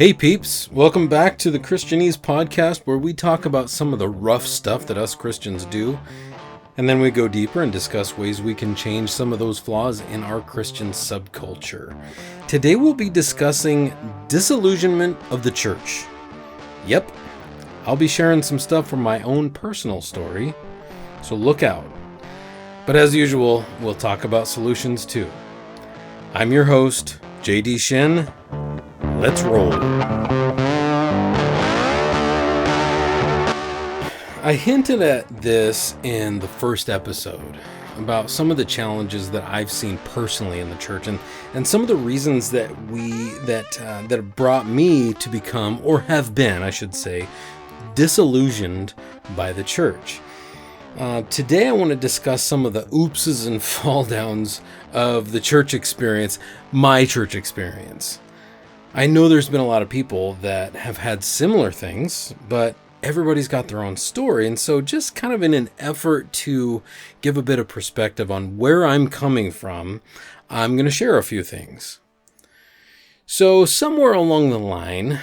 Hey peeps, welcome back to the Christianese podcast where we talk about some of the rough stuff that us Christians do, and then we go deeper and discuss ways we can change some of those flaws in our Christian subculture. Today we'll be discussing disillusionment of the church. Yep, I'll be sharing some stuff from my own personal story, so look out. But as usual, we'll talk about solutions too. I'm your host, JD Shin. Let's roll. I hinted at this in the first episode about some of the challenges that I've seen personally in the church and some of the reasons that have brought me to become, or have been, I should say, disillusioned by the church. Today I want to discuss some of the oopses and fall downs of the church experience, my church experience. I know there's been a lot of people that have had similar things, but everybody's got their own story. And so just kind of in an effort to give a bit of perspective on where I'm coming from, I'm going to share a few things. So somewhere along the line,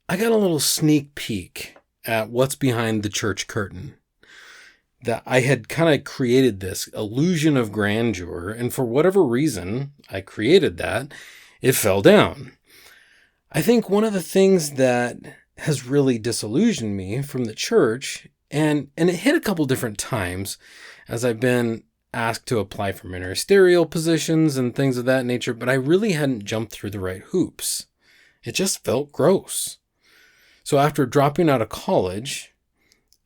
I got a little sneak peek at what's behind the church curtain. That I had kind of created this illusion of grandeur, and for whatever reason I created that, it fell down. I think one of the things that has really disillusioned me from the church, and it hit a couple different times as I've been asked to apply for ministerial positions and things of that nature, but I really hadn't jumped through the right hoops. It just felt gross. So after dropping out of college,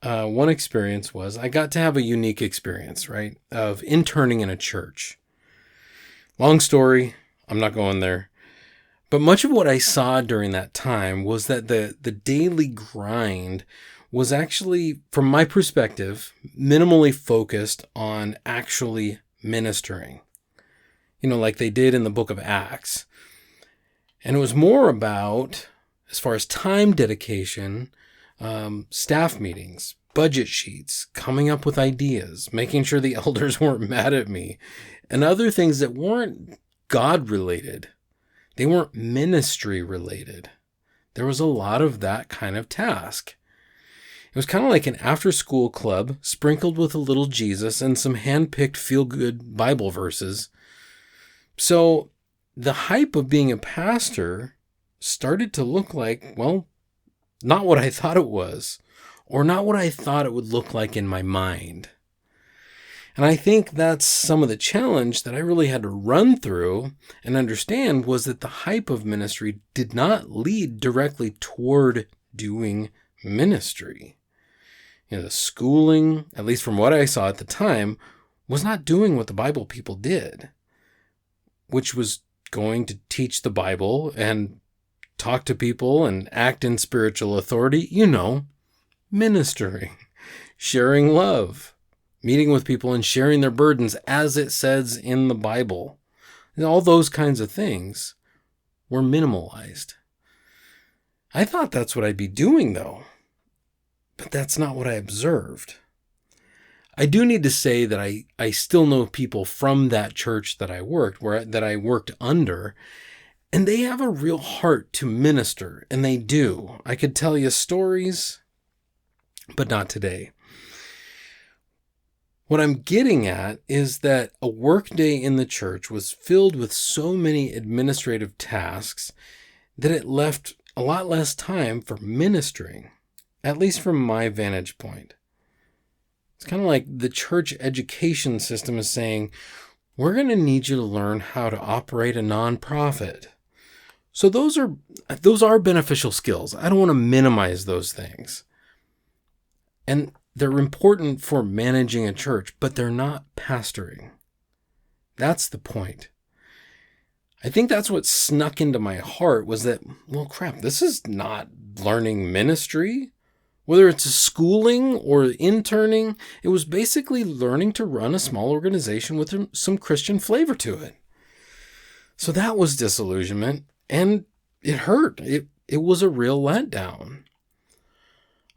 one experience was I got to have a unique experience, right, of interning in a church. Long story, I'm not going there. But much of what I saw during that time was that the daily grind was actually, from my perspective, minimally focused on actually ministering. You know, like they did in the book of Acts. And it was more about, as far as time dedication, staff meetings, budget sheets, coming up with ideas, making sure the elders weren't mad at me, and other things that weren't God-related. They weren't ministry related. There was a lot of that kind of task. It was kind of like an after-school club sprinkled with a little Jesus and some hand-picked feel-good Bible verses. So the hype of being a pastor started to look like, well, not what I thought it was, or not what I thought it would look like in my mind. And I think that's some of the challenge that I really had to run through and understand was that the hype of ministry did not lead directly toward doing ministry. You know, the schooling, at least from what I saw at the time, was not doing what the Bible people did, which was going to teach the Bible and talk to people and act in spiritual authority, ministering, sharing love, meeting with people and sharing their burdens as it says in the Bible. And all those kinds of things were minimalized. I thought that's what I'd be doing though, but that's not what I observed. I do need to say that I still know people from that church that I worked under, and they have a real heart to minister, and they do. I could tell you stories, but not today. What I'm getting at is that a workday in the church was filled with so many administrative tasks that it left a lot less time for ministering, at least from my vantage point. It's kind of like the church education system is saying, we're going to need you to learn how to operate a nonprofit. So those are beneficial skills. I don't want to minimize those things. And they're important for managing a church, but they're not pastoring. That's the point. I think that's what snuck into my heart was that, well, crap, this is not learning ministry. Whether it's schooling or interning, it was basically learning to run a small organization with some Christian flavor to it. So that was disillusionment, and it hurt. It was a real letdown.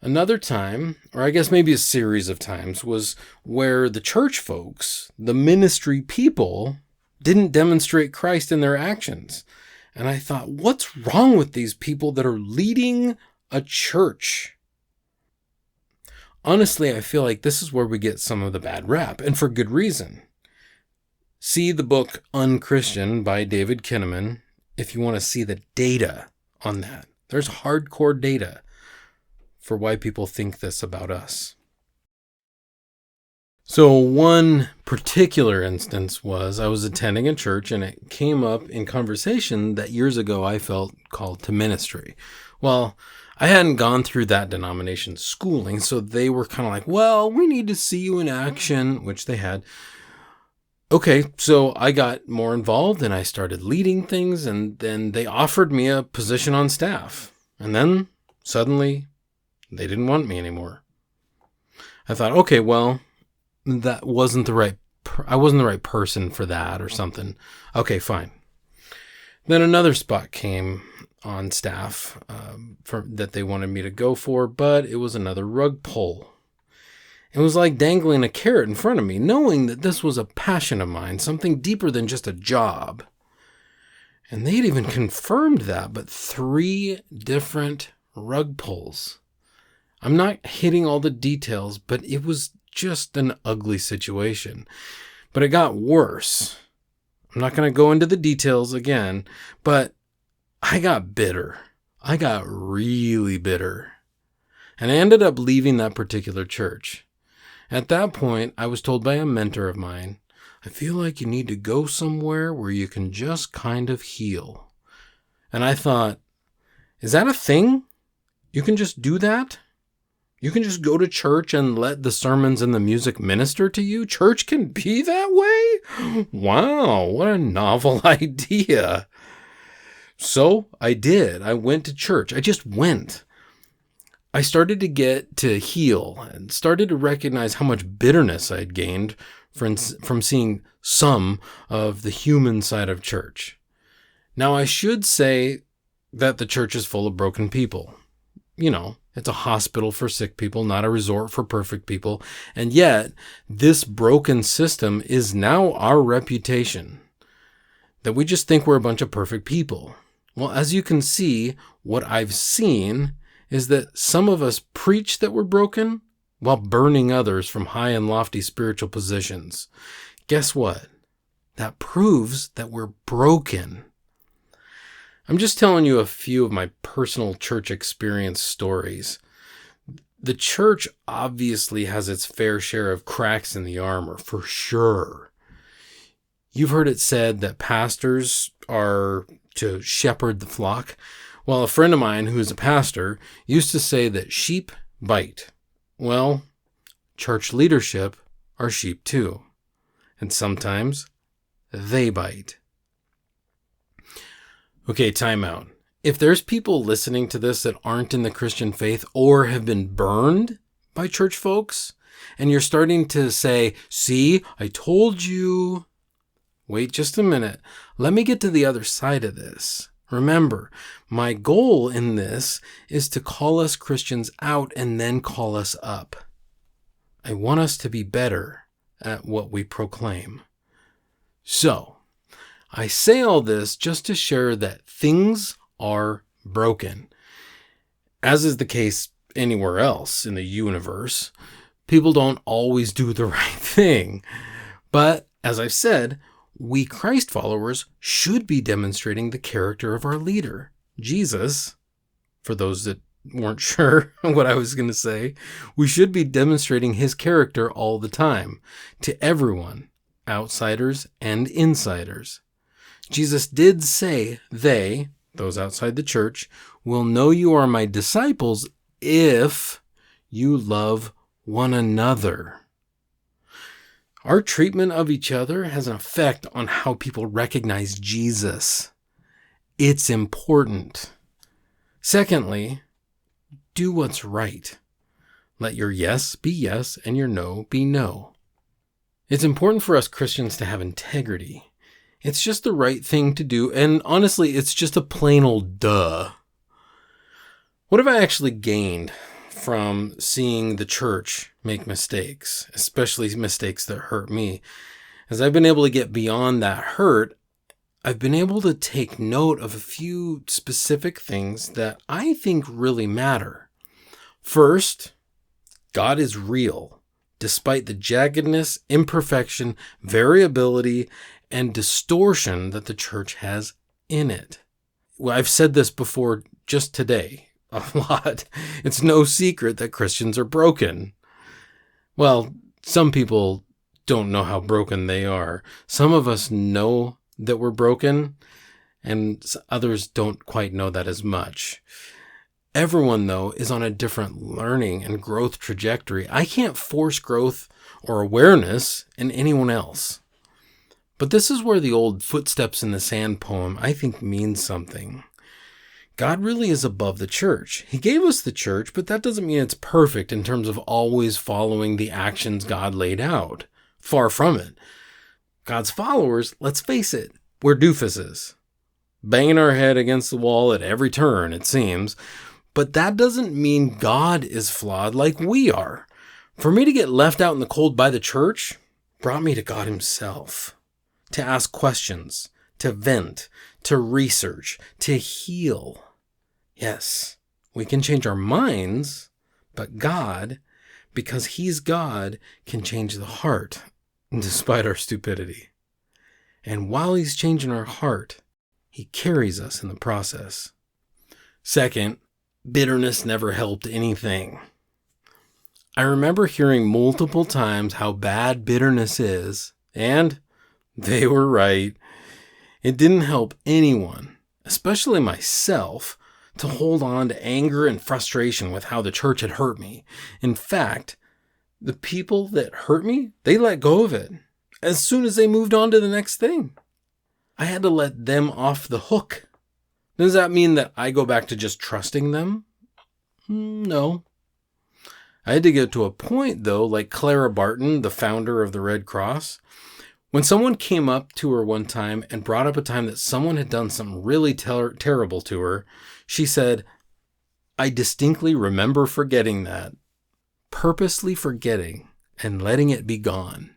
Another time, or I guess maybe a series of times, was where the church folks, the ministry people, didn't demonstrate Christ in their actions. And I thought, what's wrong with these people that are leading a church? Honestly, I feel like this is where we get some of the bad rap, and for good reason. See the book Unchristian by David Kinnaman if you want to see the data on that. There's hardcore data for why people think this about us. So one particular instance was I was attending a church, and it came up in conversation that years ago I felt called to ministry. Well, I hadn't gone through that denomination's schooling, so they were kind of like, well, we need to see you in action, which they had. Okay, so I got more involved and I started leading things, and then they offered me a position on staff. And then suddenly they didn't want me anymore. I thought, okay, well, that wasn't I wasn't the right person for that or something. Okay, fine. Then another spot came on staff that they wanted me to go for, but it was another rug pull. It was like dangling a carrot in front of me, knowing that this was a passion of mine, something deeper than just a job. And they'd even confirmed that, but 3 different rug pulls. I'm not hitting all the details, but it was just an ugly situation. But it got worse. I'm not going to go into the details again, but I got bitter. I got really bitter. And I ended up leaving that particular church. At that point, I was told by a mentor of mine, I feel like you need to go somewhere where you can just kind of heal. And I thought, is that a thing? You can just do that? You can just go to church and let the sermons and the music minister to you? Church can be that way? Wow, what a novel idea. So I did. I went to church. I just went. I started to get to heal and started to recognize how much bitterness I'd gained from seeing some of the human side of church. Now, I should say that the church is full of broken people. You know, it's a hospital for sick people, not a resort for perfect people. And yet, this broken system is now our reputation, that we just think we're a bunch of perfect people. Well, as you can see, what I've seen is that some of us preach that we're broken while burning others from high and lofty spiritual positions. Guess what? That proves that we're broken. I'm just telling you a few of my personal church experience stories. The church obviously has its fair share of cracks in the armor, for sure. You've heard it said that pastors are to shepherd the flock. Well, a friend of mine who is a pastor used to say that sheep bite. Well, church leadership are sheep too. And sometimes they bite. Okay, time out. If there's people listening to this that aren't in the Christian faith or have been burned by church folks, and you're starting to say, see, I told you. Wait just a minute. Let me get to the other side of this. Remember, my goal in this is to call us Christians out and then call us up. I want us to be better at what we proclaim. So, I say all this just to share that things are broken. As is the case anywhere else in the universe, people don't always do the right thing. But, as I've said, we Christ followers should be demonstrating the character of our leader, Jesus. For those that weren't sure what I was going to say, we should be demonstrating his character all the time to everyone, outsiders and insiders. Jesus did say those outside the church, will know you are my disciples if you love one another. Our treatment of each other has an effect on how people recognize Jesus. It's important. Secondly, do what's right. Let your yes be yes and your no be no. It's important for us Christians to have integrity. It's just the right thing to do, and honestly, it's just a plain old duh. What have I actually gained from seeing the church make mistakes, especially mistakes that hurt me? As I've been able to get beyond that hurt, I've been able to take note of a few specific things that I think really matter. First, God is real, despite the jaggedness, imperfection, variability, and distortion that the church has in it. Well, I've said this before just today a lot. It's no secret that Christians are broken. Well, some people don't know how broken they are. Some of us know that we're broken, and others don't quite know that as much. Everyone, though, is on a different learning and growth trajectory. I can't force growth or awareness in anyone else. But this is where the old footsteps in the sand poem, I think, means something. God really is above the church. He gave us the church, but that doesn't mean it's perfect in terms of always following the actions God laid out. Far from it. God's followers, let's face it, we're doofuses. Banging our head against the wall at every turn, it seems. But that doesn't mean God is flawed like we are. For me to get left out in the cold by the church brought me to God himself. To ask questions, to vent, to research, to heal. Yes, we can change our minds, but God, because he's God, can change the heart, despite our stupidity. And while he's changing our heart, he carries us in the process. Second, bitterness never helped anything. I remember hearing multiple times how bad bitterness is, and they were right. It didn't help anyone, especially myself, to hold on to anger and frustration with how the church had hurt me. In fact, the people that hurt me, they let go of it as soon as they moved on to the next thing. I had to let them off the hook. Does that mean that I go back to just trusting them? No. I had to get to a point, though, like Clara Barton, the founder of the Red Cross. When someone came up to her one time and brought up a time that someone had done something really terrible to her, she said, "I distinctly remember forgetting that." Purposely forgetting and letting it be gone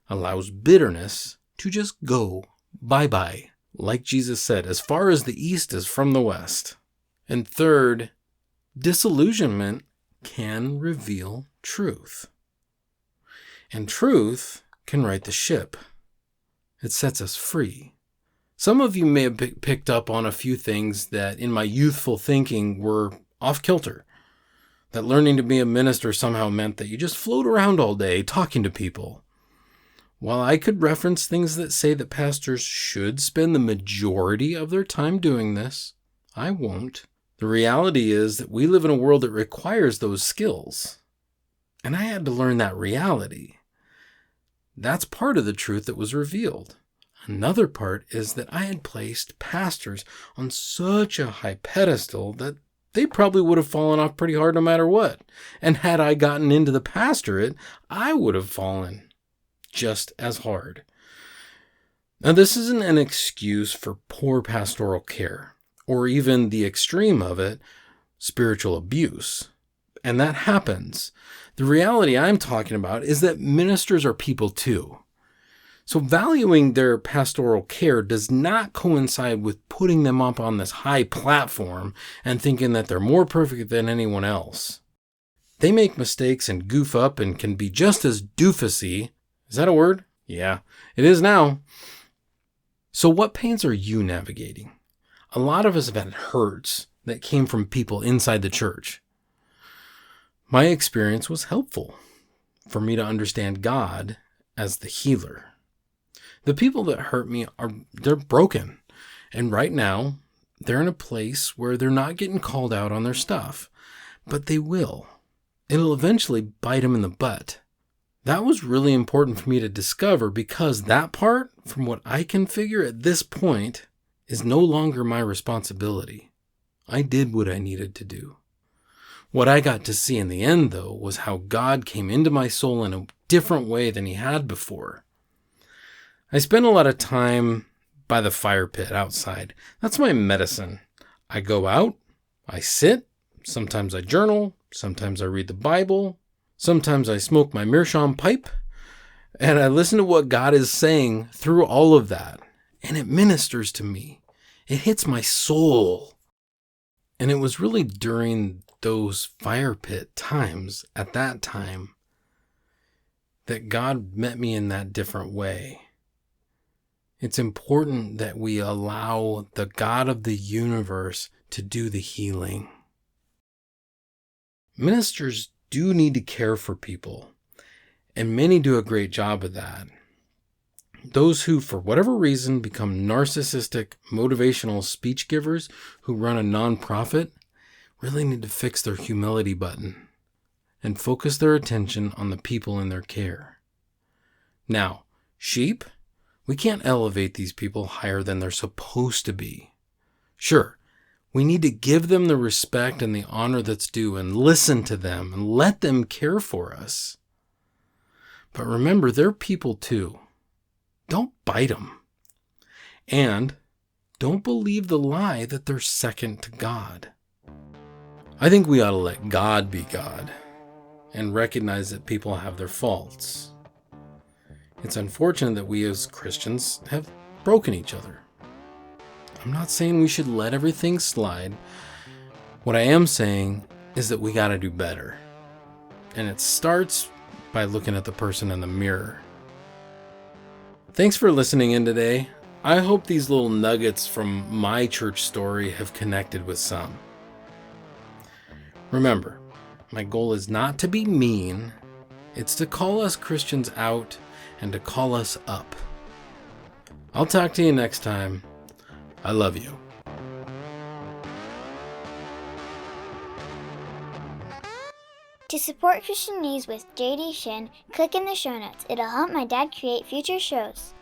allows bitterness to just go bye-bye, like Jesus said, as far as the east is from the west. And third, disillusionment can reveal truth. And truth can right the ship. It sets us free. Some of you may have picked up on a few things that in my youthful thinking were off kilter. That learning to be a minister somehow meant that you just float around all day talking to people. While I could reference things that say that pastors should spend the majority of their time doing this, I won't. The reality is that we live in a world that requires those skills. And I had to learn that reality. That's part of the truth that was revealed. Another part is that I had placed pastors on such a high pedestal that they probably would have fallen off pretty hard no matter what. And had I gotten into the pastorate, I would have fallen just as hard. Now, this isn't an excuse for poor pastoral care, or even the extreme of it, spiritual abuse. And that happens. The reality I'm talking about is that ministers are people too. So valuing their pastoral care does not coincide with putting them up on this high platform and thinking that they're more perfect than anyone else. They make mistakes and goof up and can be just as doofusy. Is that a word? Yeah, it is now. So what pains are you navigating? A lot of us have had hurts that came from people inside the church. My experience was helpful for me to understand God as the healer. The people that hurt me they're broken. And right now, they're in a place where they're not getting called out on their stuff. But they will. It'll eventually bite them in the butt. That was really important for me to discover because that part, from what I can figure at this point, is no longer my responsibility. I did what I needed to do. What I got to see in the end, though, was how God came into my soul in a different way than he had before. I spend a lot of time by the fire pit outside. That's my medicine. I go out, I sit, sometimes I journal, sometimes I read the Bible, sometimes I smoke my meerschaum pipe, and I listen to what God is saying through all of that. and it ministers to me. It hits my soul. And it was really during those fire pit times, at that time, that God met me in that different way. It's important that we allow the God of the universe to do the healing. Ministers do need to care for people, and many do a great job of that. Those who, for whatever reason, become narcissistic, motivational speech givers who run a nonprofit really need to fix their humility button and focus their attention on the people in their care. Now, sheep, we can't elevate these people higher than they're supposed to be. Sure, we need to give them the respect and the honor that's due and listen to them and let them care for us. But remember, they're people too. Don't bite them. And don't believe the lie that they're second to God. I think we ought to let God be God and recognize that people have their faults. It's unfortunate that we as Christians have broken each other. I'm not saying we should let everything slide. What I am saying is that we got to do better. And it starts by looking at the person in the mirror. Thanks for listening in today. I hope these little nuggets from my church story have connected with some. Remember, my goal is not to be mean. It's to call us Christians out and to call us up. I'll talk to you next time. I love you. To support Christian News with JD Shin, click in the show notes. It'll help my dad create future shows.